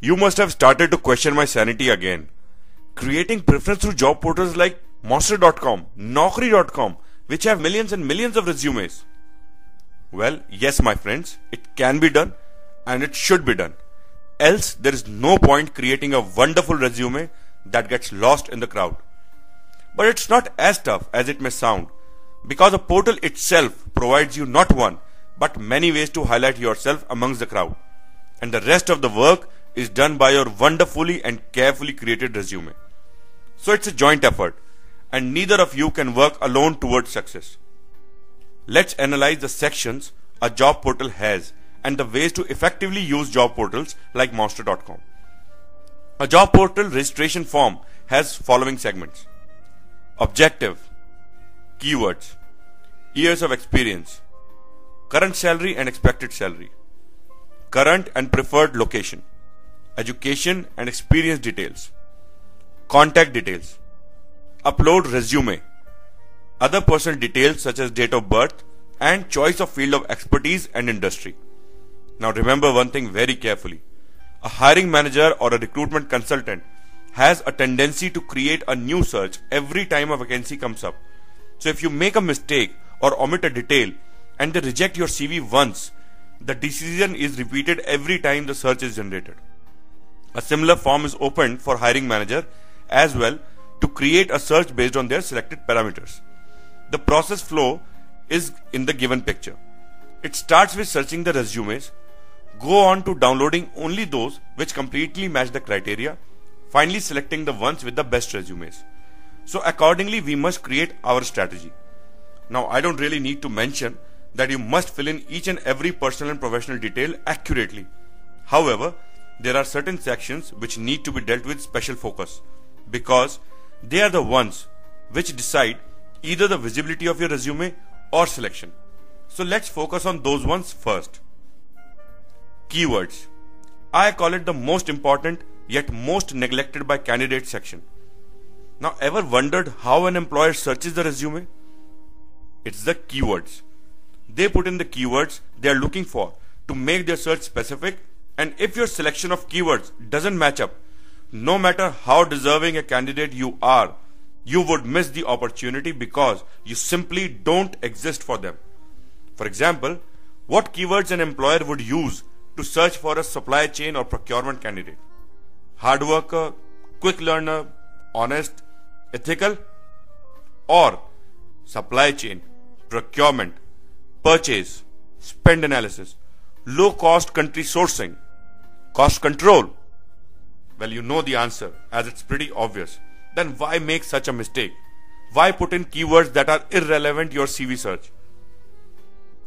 You must have started to question my sanity again. Creating preference through job portals like Monster.com, Naukri.com, which have millions and millions of resumes. Well, yes, my friends, it can be done and it should be done. Else, there is no point creating a wonderful resume that gets lost in the crowd. But it's not as tough as it may sound, because a portal itself provides you not one, but many ways to highlight yourself amongst the crowd. And the rest of the work is done by your wonderfully and carefully created resume. So it's a joint effort, and neither of you can work alone towards success. Let's analyze the sections a job portal has and the ways to effectively use job portals like Monster.com. A job portal registration form has following segments: objective, keywords, years of experience, current salary and expected salary, current and preferred location, education and experience details, contact details, upload resume, other personal details such as date of birth, and choice of field of expertise and industry. Now remember one thing very carefully. A hiring manager or a recruitment consultant has a tendency to create a new search every time a vacancy comes up. So if you make a mistake or omit a detail and they reject your CV once, the decision is repeated every time the search is generated. A similar form is opened for hiring manager as well to create a search based on their selected parameters. The process flow is in the given picture. It starts with searching the resumes, go on to downloading only those which completely match the criteria, finally selecting the ones with the best resumes. So accordingly we must create our strategy. Now I don't really need to mention that you must fill in each and every personal and professional detail accurately. However, there are certain sections which need to be dealt with special focus, because they are the ones which decide either the visibility of your resume or selection. So let's focus on those ones first. Keywords. I call it the most important yet most neglected by candidates section. Now ever wondered how an employer searches the resume? It's the keywords. They put in the keywords they are looking for to make their search specific, and if your selection of keywords doesn't match up, no matter how deserving a candidate you are, you would miss the opportunity because you simply don't exist for them. For example, what keywords an employer would use to search for a supply chain or procurement candidate? Hard worker, quick learner, honest, ethical, or supply chain, procurement, purchase, spend analysis, low cost country sourcing, cost control? Well, you know the answer as it's pretty obvious. Then why make such a mistake? Why put in keywords that are irrelevant to your CV search?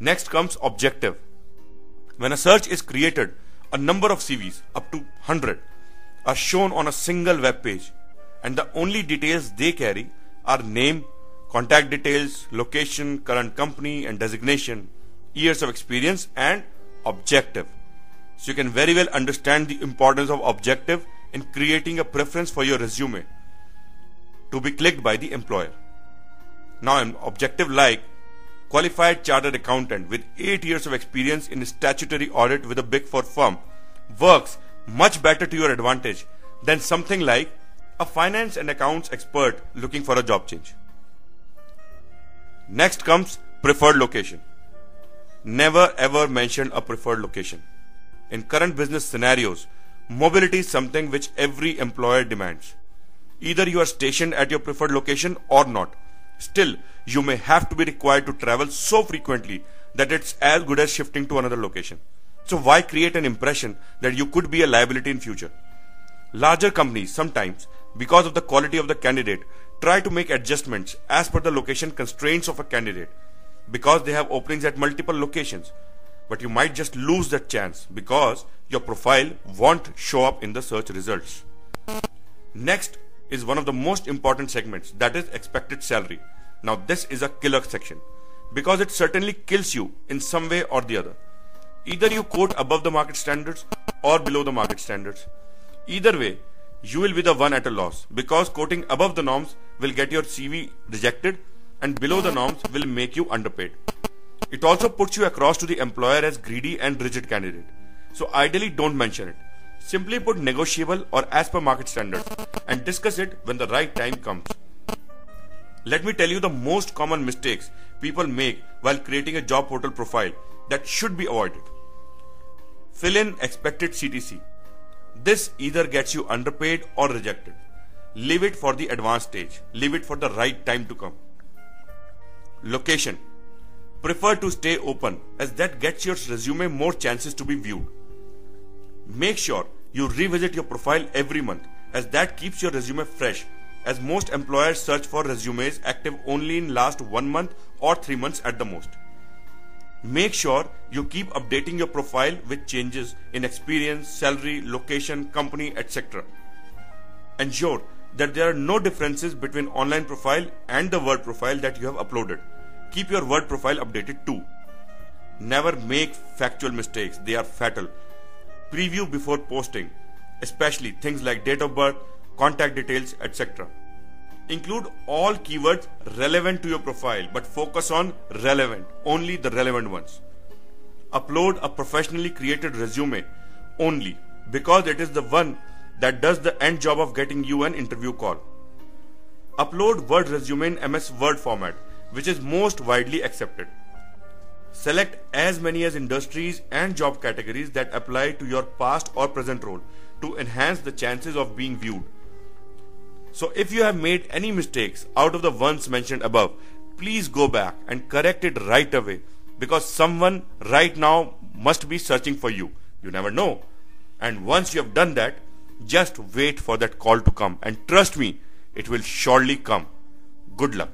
Next comes objective. When a search is created, a number of CVs, up to 100, are shown on a single web page, and the only details they carry are name, contact details, location, current company and designation, years of experience, and objective. So you can very well understand the importance of objective in creating a preference for your resume to be clicked by the employer. Now an objective like qualified chartered accountant with 8 years of experience in statutory audit with a Big Four firm works much better to your advantage than something like a finance and accounts expert looking for a job change. Next comes preferred location. Never ever mention a preferred location. In current business scenarios, mobility is something which every employer demands. Either you are stationed at your preferred location or not. Still, you may have to be required to travel so frequently that it's as good as shifting to another location. So why create an impression that you could be a liability in future? Larger companies sometimes, because of the quality of the candidate, try to make adjustments as per the location constraints of a candidate, because they have openings at multiple locations. But you might just lose that chance because your profile won't show up in the search results. Next is one of the most important segments, that is expected salary. Now this is a killer section because it certainly kills you in some way or the other. Either you quote above the market standards or below the market standards. Either way, you will be the one at a loss, because quoting above the norms will get your CV rejected and below the norms will make you underpaid. It also puts you across to the employer as greedy and rigid candidate. So ideally don't mention it. Simply put, negotiable or as per market standards, and discuss it when the right time comes. Let me tell you the most common mistakes people make while creating a job portal profile that should be avoided. Fill in expected CTC. This either gets you underpaid or rejected. Leave it for the advanced stage. Leave it for the right time to come. Location. Prefer to stay open as that gets your resume more chances to be viewed. Make sure you revisit your profile every month as that keeps your resume fresh, as most employers search for resumes active only in last 1 month or 3 months at the most. Make sure you keep updating your profile with changes in experience, salary, location, company, etc. Ensure that there are no differences between online profile and the Word profile that you have uploaded. Keep your Word profile updated too. Never make factual mistakes, they are fatal. Preview before posting, especially things like date of birth, contact details, etc. Include all keywords relevant to your profile, but focus on relevant, only the relevant ones. Upload a professionally created resume only, because it is the one that does the end job of getting you an interview call. Upload Word resume in MS Word format, which is most widely accepted. Select as many as industries and job categories that apply to your past or present role to enhance the chances of being viewed. So if you have made any mistakes out of the ones mentioned above, please go back and correct it right away, because someone right now must be searching for you. You never know. And once you have done that, just wait for that call to come, and trust me, it will surely come. Good luck.